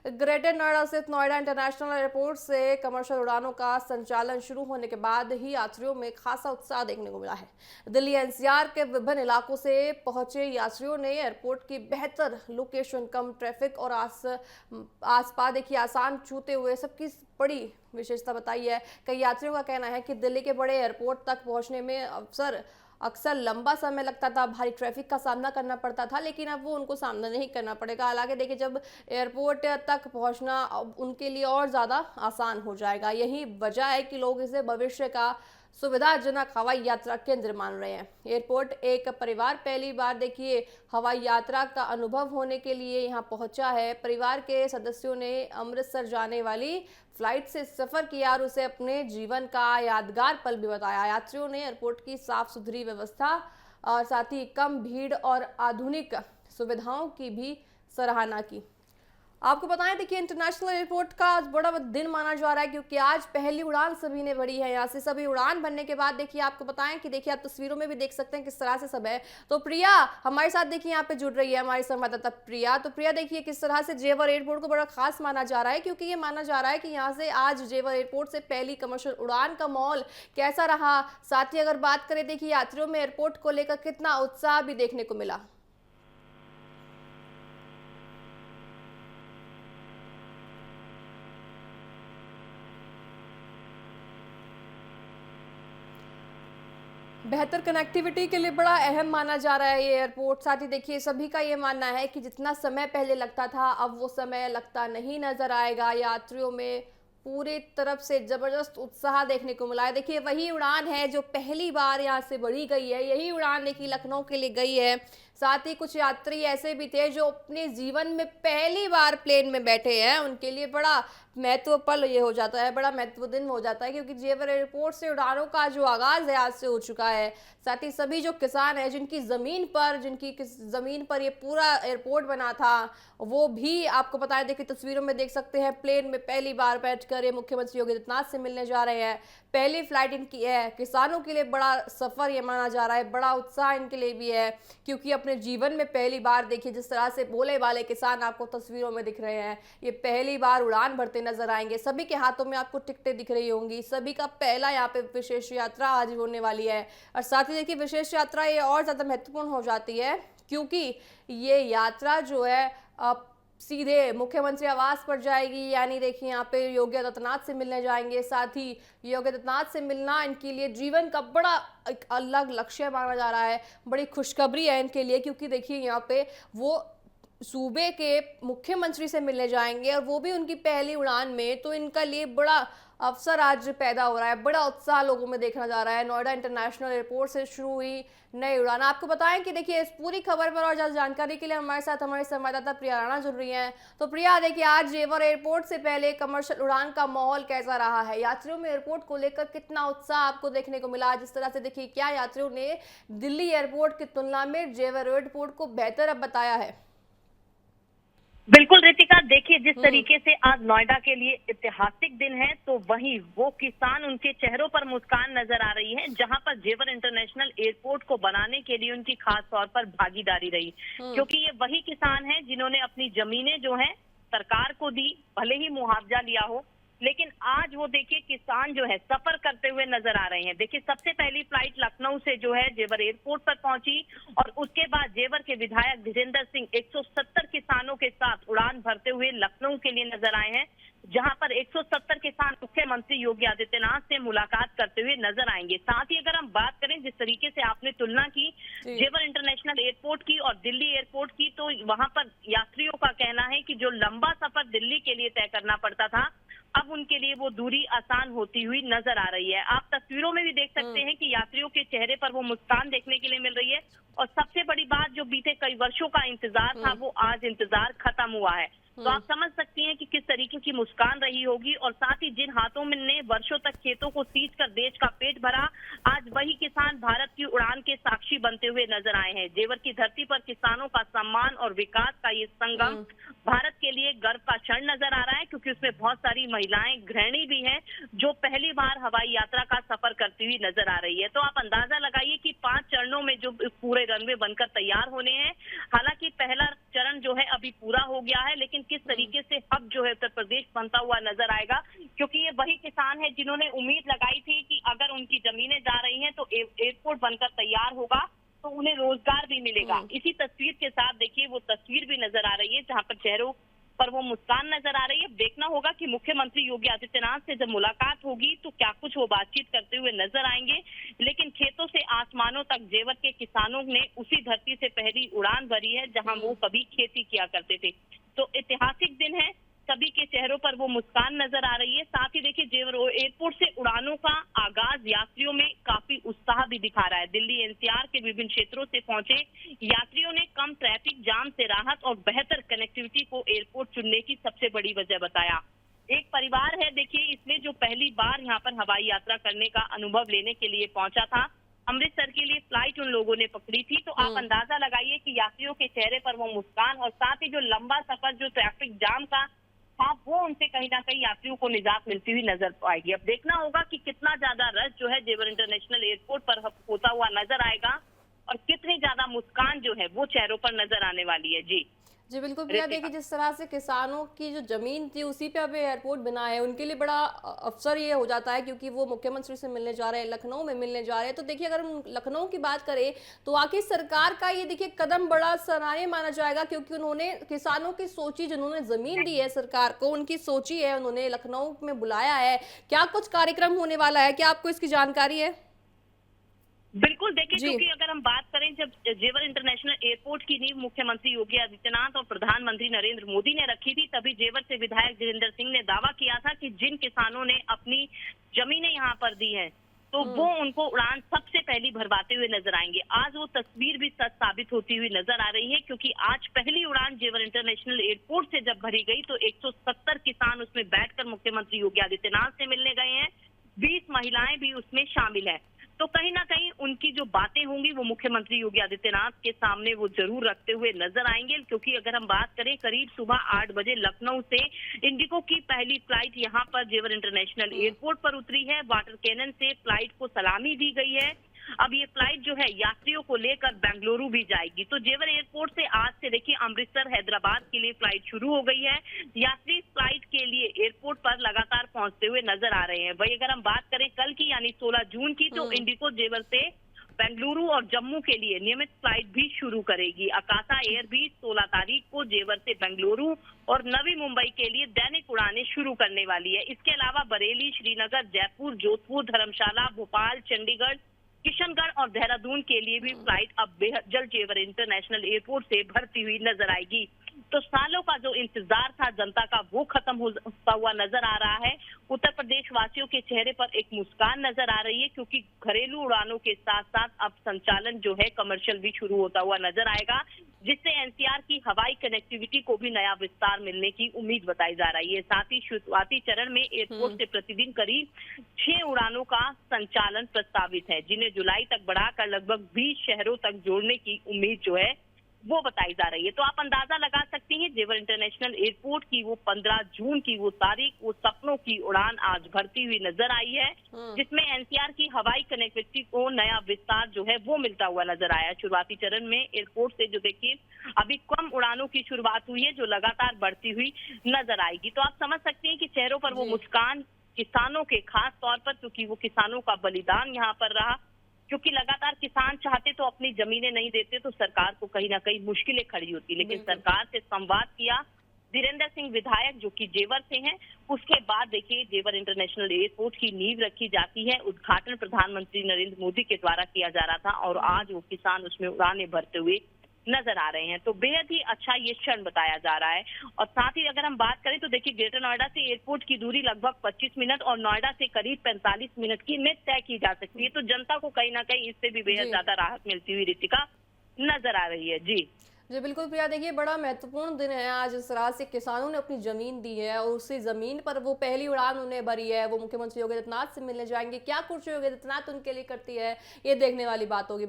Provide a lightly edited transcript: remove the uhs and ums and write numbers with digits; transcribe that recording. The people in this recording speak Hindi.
ग्रेटर नोएडा स्थित नोएडा इंटरनेशनल एयरपोर्ट से कमर्शियल उड़ानों का संचालन शुरू होने के बाद ही यात्रियों में खासा उत्साह देखने को मिला है। दिल्ली एनसीआर के विभिन्न इलाकों से पहुंचे यात्रियों ने एयरपोर्ट की बेहतर लोकेशन, कम ट्रैफिक और आसपास देखिए आसान छूते हुए सबकी बड़ी विशेषता बताई है। कई यात्रियों का कहना है कि दिल्ली के बड़े एयरपोर्ट तक पहुंचने में अक्सर लंबा समय लगता था, भारी ट्रैफिक का सामना करना पड़ता था, लेकिन अब वो उनको सामना नहीं करना पड़ेगा। हालांकि देखिए जब एयरपोर्ट तक पहुंचना अब उनके लिए और ज़्यादा आसान हो जाएगा। यही वजह है कि लोग इसे भविष्य का सुविधाजनक हवाई यात्रा केंद्र मान रहे हैं। एयरपोर्ट एक परिवार पहली बार देखिए हवाई यात्रा का अनुभव होने के लिए यहाँ पहुंचा है। परिवार के सदस्यों ने अमृतसर जाने वाली फ्लाइट से सफर किया और उसे अपने जीवन का यादगार पल भी बताया। यात्रियों ने एयरपोर्ट की साफ सुथरी व्यवस्था और साथ ही कम भीड़ और आधुनिक सुविधाओं की भी सराहना की। आपको बताएं देखिए इंटरनेशनल एयरपोर्ट का आज बड़ा दिन माना जा रहा है, क्योंकि आज पहली उड़ान सभी ने भरी है। यहाँ से सभी उड़ान भरने के बाद देखिए आपको बताएं कि देखिए आप तस्वीरों में भी देख सकते हैं किस तरह से सब है। तो प्रिया हमारे साथ देखिए यहाँ पे जुड़ रही है हमारी संवाददाता प्रिया। तो प्रिया देखिए किस तरह से जेवर एयरपोर्ट को बड़ा खास माना जा रहा है, क्योंकि ये माना जा रहा है कि यहाँ से आज जेवर एयरपोर्ट से पहली कमर्शियल उड़ान का माहौल कैसा रहा। साथ ही अगर बात करें देखिए यात्रियों में एयरपोर्ट को लेकर कितना उत्साह भी देखने को मिला। बेहतर कनेक्टिविटी के लिए बड़ा अहम माना जा रहा है ये एयरपोर्ट। साथ ही देखिए सभी का ये मानना है कि जितना समय पहले लगता था अब वो समय लगता नहीं नजर आएगा। यात्रियों में पूरी तरफ से जबरदस्त उत्साह देखने को मिला है। देखिए वही उड़ान है जो पहली बार यहाँ से बढ़ी गई है, यही उड़ान देखिए लखनऊ के लिए गई है। साथ ही कुछ यात्री ऐसे भी थे जो अपने जीवन में पहली बार प्लेन में बैठे हैं, उनके लिए बड़ा महत्व पल ये हो जाता है, बड़ा महत्व दिन हो जाता है, क्योंकि जेवर एयरपोर्ट से उड़ानों का जो आगाज है आज से हो चुका है। साथ ही सभी जो किसान हैं जिनकी जमीन पर ये पूरा एयरपोर्ट बना था, वो भी आपको बताया देखिए तस्वीरों में देख सकते हैं प्लेन में पहली बार बैठकर ये मुख्यमंत्री योगी आदित्यनाथ से मिलने जा रहे हैं। पहली फ्लाइट इनकी है। किसानों के लिए बड़ा सफर ये माना जा रहा है, बड़ा उत्साह इनके लिए भी है, क्योंकि अपने जीवन में पहली बार देखिए जिस तरह से भोले वाले किसान आपको तस्वीरों में दिख रहे हैं, ये पहली बार उड़ान भरते नजर आएंगे। सभी के हाथों में आपको टिकटें दिख रही होंगी। सभी का पहला यहाँ पे विशेष यात्रा आज होने वाली है। और साथ ही देखिए विशेष यात्रा ये और ज्यादा महत्वपूर्ण हो जाती है, क्योंकि ये यात्रा जो है सीधे मुख्यमंत्री आवास पर जाएगी। यानी देखिए यहाँ पे योगी आदित्यनाथ से मिलने जाएंगे। साथ ही योगी आदित्यनाथ से मिलना इनके लिए जीवन का बड़ा एक अलग लक्ष्य माना जा रहा है, बड़ी खुशखबरी है इनके लिए, क्योंकि देखिए यहाँ पे वो सूबे के मुख्यमंत्री से मिलने जाएंगे और वो भी उनकी पहली उड़ान में। तो इनका लिए बड़ा अवसर आज पैदा हो रहा है, बड़ा उत्साह लोगों में देखना जा रहा है। नोएडा इंटरनेशनल एयरपोर्ट से शुरू हुई नई उड़ान। आपको बताएं कि देखिए इस पूरी खबर पर और ज्यादा जानकारी के लिए हमारे साथ हमारे संवाददाता प्रिया राणा जुड़ रही हैं। तो प्रिया देखिए आज जेवर एयरपोर्ट से पहले कमर्शियल उड़ान का माहौल कैसा रहा है, यात्रियों में एयरपोर्ट को लेकर कितना उत्साह आपको देखने को मिला, जिस तरह से देखिए क्या यात्रियों ने दिल्ली एयरपोर्ट की तुलना में जेवर एयरपोर्ट को बेहतर अब बताया है। बिल्कुल रितिका, देखिए जिस तरीके से आज नोएडा के लिए ऐतिहासिक दिन है, तो वहीं वो किसान उनके चेहरों पर मुस्कान नजर आ रही है, जहां पर जेवर इंटरनेशनल एयरपोर्ट को बनाने के लिए उनकी खास तौर पर भागीदारी रही। क्योंकि ये वही किसान हैं जिन्होंने अपनी जमीनें जो हैं सरकार को दी, भले ही मुआवजा लिया हो, लेकिन आज वो देखिए किसान जो है सफर करते हुए नजर आ रहे हैं। देखिए सबसे पहली फ्लाइट लखनऊ से जो है जेवर एयरपोर्ट पर पहुंची और उसके बाद जेवर के विधायक विजेंद्र सिंह 170 किसानों के साथ उड़ान भरते हुए लखनऊ के लिए नजर आए हैं, जहां पर 170 किसान मुख्यमंत्री योगी आदित्यनाथ से मुलाकात करते हुए नजर आएंगे। साथ ही अगर हम बात करें जिस तरीके से आपने तुलना की जेवर इंटरनेशनल एयरपोर्ट की और दिल्ली एयरपोर्ट की, तो वहां पर यात्रियों का कहना है कि जो लंबा सफर दिल्ली के लिए तय करना पड़ता था, अब उनके लिए वो दूरी आसान होती हुई नजर आ रही है। आप तस्वीरों में भी देख सकते हैं कि यात्रियों के चेहरे पर वो मुस्कान देखने के लिए मिल रही है। और सबसे बड़ी बात, जो बीते कई वर्षों का इंतजार था वो आज इंतजार खत्म हुआ है। तो आप समझ सकती हैं कि किस तरीके की मुस्कान रही होगी। और साथ ही जिन हाथों में ने वर्षों तक खेतों को सींच कर देश का पेट भरा, आज वही किसान भारत की उड़ान के साक्षी बनते हुए नजर आए हैं। जेवर की धरती पर किसानों का सम्मान और विकास का ये संगम भारत के लिए गर्व का क्षण नजर आ रहा है, क्योंकि उसमें बहुत सारी महिलाएं गृहिणी भी हैं जो पहली बार हवाई यात्रा का सफर करती हुई नजर आ रही है। तो आप अंदाजा लगाइए कि 5 चरणों में जो पूरे रनवे बनकर तैयार होने हैं। हालांकि पहला चरण जो है अभी पूरा हो गया है, लेकिन किस तरीके से अब जो जो है उत्तर प्रदेश बनता हुआ नजर आएगा, क्योंकि ये वही किसान है जिन्होंने उम्मीद लगाई थी कि अगर उनकी जमीनें जा रही हैं तो एयरपोर्ट बनकर तैयार होगा तो उन्हें रोजगार भी मिलेगा। इसी तस्वीर के साथ देखिए वो तस्वीर भी नजर आ रही है जहां पर चेहरों पर वो मुस्कान नजर आ रही है। देखना होगा कि मुख्यमंत्री योगी आदित्यनाथ से जब मुलाकात होगी तो क्या कुछ वो बातचीत करते हुए नजर आएंगे। लेकिन खेतों से आसमानों तक जेवर के किसानों ने उसी धरती से पहली उड़ान भरी है जहां वो कभी खेती किया करते थे। तो ऐतिहासिक दिन है, सभी के चेहरों पर वो मुस्कान नजर आ रही है। साथ ही देखिए जेवर एयरपोर्ट से उड़ानों का आगाज यात्रियों में काफी उत्साह भी दिखा रहा है। दिल्ली एनसीआर के विभिन्न क्षेत्रों से पहुंचे यात्रियों ने कम ट्रैफिक जाम से राहत और बेहतर कनेक्टिविटी को एयरपोर्ट चुनने की सबसे बड़ी वजह बताया। एक परिवार है देखिए इसमें जो पहली बार यहाँ पर हवाई यात्रा करने का अनुभव लेने के लिए पहुंचा था। अमृतसर के लिए फ्लाइट उन लोगों ने पकड़ी थी। तो आप अंदाजा लगाइए कि यात्रियों के चेहरे पर वो मुस्कान और साथ ही जो लंबा सफर जो ट्रैफिक जाम का था वो उनसे कहीं ना कहीं यात्रियों को निजात मिलती हुई नजर आएगी। अब देखना होगा कि कितना ज्यादा रश जो है जेवर इंटरनेशनल एयरपोर्ट पर होता हुआ नजर आएगा और कितनी ज्यादा मुस्कान जो है वो चेहरों पर नजर आने वाली है। जी जी बिल्कुल प्रिया, देखिए जिस तरह से किसानों की जो जमीन थी उसी पे अब एयरपोर्ट बना है, उनके लिए बड़ा अवसर ये हो जाता है क्योंकि वो मुख्यमंत्री से मिलने जा रहे हैं, लखनऊ में मिलने जा रहे हैं। तो देखिए अगर हम लखनऊ की बात करें तो आखिर सरकार का ये देखिए कदम बड़ा सराहनीय माना जाएगा क्योंकि उन्होंने किसानों की सोची, जिन्होंने जमीन दी है सरकार को, उनकी सोची है, उन्होंने लखनऊ में बुलाया है। क्या कुछ कार्यक्रम होने वाला है, क्या आपको इसकी जानकारी है? बिल्कुल देखिए, क्योंकि अगर हम बात करें जब जेवर इंटरनेशनल एयरपोर्ट की नींव मुख्यमंत्री योगी आदित्यनाथ और प्रधानमंत्री नरेंद्र मोदी ने रखी थी, तभी जेवर से विधायक धीरेन्द्र सिंह ने दावा किया था कि जिन किसानों ने अपनी जमीनें यहाँ पर दी हैं तो वो उनको उड़ान सबसे पहली भरवाते हुए नजर आएंगे। आज वो तस्वीर भी सच साबित होती हुई नजर आ रही है क्योंकि आज पहली उड़ान जेवर इंटरनेशनल एयरपोर्ट से जब भरी गई तो 170 किसान उसमें बैठकर मुख्यमंत्री योगी आदित्यनाथ से मिलने गए हैं। 20 महिलाएं भी उसमें शामिल है। तो कहीं ना कहीं उनकी जो बातें होंगी वो मुख्यमंत्री योगी आदित्यनाथ के सामने वो जरूर रखते हुए नजर आएंगे, क्योंकि अगर हम बात करें करीब सुबह 8 बजे लखनऊ से इंडिगो की पहली फ्लाइट यहाँ पर जेवर इंटरनेशनल एयरपोर्ट पर उतरी है। वाटर कैनन से फ्लाइट को सलामी दी गई है। अब ये फ्लाइट जो है यात्रियों को लेकर बेंगलुरु भी जाएगी। तो जेवर एयरपोर्ट से आज से देखिए अमृतसर हैदराबाद के लिए फ्लाइट शुरू हो गई है। यात्री फ्लाइट के लिए एयरपोर्ट पर लगातार पहुंचते हुए नजर आ रहे हैं। वही अगर हम बात करें कल की यानी 16 जून की तो इंडिगो जेवर से बेंगलुरु और जम्मू के लिए नियमित फ्लाइट भी शुरू करेगी। आकाशा एयर भी 16 तारीख को जेवर से बेंगलुरु और नवी मुंबई के लिए दैनिक उड़ानें शुरू करने वाली है। इसके अलावा बरेली, श्रीनगर, जयपुर, जोधपुर, धर्मशाला, भोपाल, चंडीगढ़, किशनगढ़ और देहरादून के लिए भी फ्लाइट अब बेहद जल्द जेवर इंटरनेशनल एयरपोर्ट से भरती हुई नजर आएगी। तो सालों का जो इंतजार था जनता का वो खत्म होता हुआ नजर आ रहा है। उत्तर प्रदेश वासियों के चेहरे पर एक मुस्कान नजर आ रही है क्योंकि घरेलू उड़ानों के साथ साथ अब संचालन जो है कमर्शियल भी शुरू होता हुआ नजर आएगा, जिससे एनसीआर की हवाई कनेक्टिविटी को भी नया विस्तार मिलने की उम्मीद बताई जा रही है। साथ ही शुरुआती चरण में एयरपोर्ट से प्रतिदिन करीब 6 उड़ानों का संचालन प्रस्तावित है, जिन्हें जुलाई तक बढ़ाकर लगभग 20 शहरों तक जोड़ने की उम्मीद जो है वो बताई जा रही है। तो आप अंदाजा लगा सकती हैं जेवर इंटरनेशनल एयरपोर्ट की वो 15 जून की वो तारीख, वो सपनों की उड़ान आज भरती हुई नजर आई है, जिसमें एनसीआर की हवाई कनेक्टिविटी को नया विस्तार जो है वो मिलता हुआ नजर आया। शुरुआती चरण में एयरपोर्ट से जो देखिए अभी कम उड़ानों की शुरुआत हुई है जो लगातार बढ़ती हुई नजर आएगी। तो आप समझ सकते हैं कि चेहरों पर वो मुस्कान किसानों के खास तौर पर, क्योंकि वो किसानों का बलिदान यहाँ पर रहा, क्योंकि लगातार किसान चाहते तो अपनी जमीनें नहीं देते तो सरकार को कहीं ना कहीं मुश्किलें खड़ी होती, लेकिन सरकार से संवाद किया धीरेन्द्र सिंह विधायक जो कि जेवर से हैं। उसके बाद देखिए जेवर इंटरनेशनल एयरपोर्ट की नींव रखी जाती है। उद्घाटन प्रधानमंत्री नरेंद्र मोदी के द्वारा किया जा रहा था और आज वो किसान उसमें उड़ानें भरते हुए नजर आ रहे हैं। तो बेहद ही अच्छा ये क्षण बताया जा रहा है। और साथ ही अगर हम बात करें तो देखिए ग्रेटर नोएडा से एयरपोर्ट की दूरी लगभग 25 मिनट और नोएडा से करीब 45 मिनट की में तय की जा सकती है। तो जनता को कहीं ना कहीं इससे भी बेहद ज्यादा राहत मिलती हुई ऋतिका नजर आ रही है। जी जी बिल्कुल प्रिया, देखिए बड़ा महत्वपूर्ण दिन है आज। इस तरह से किसानों ने अपनी जमीन दी है और उसी जमीन पर वो पहली उड़ान उन्हें भरी है। वो मुख्यमंत्री योगी आदित्यनाथ से मिलने जाएंगे। क्या कुछ योगी आदित्यनाथ उनके लिए करती है ये देखने वाली बात होगी।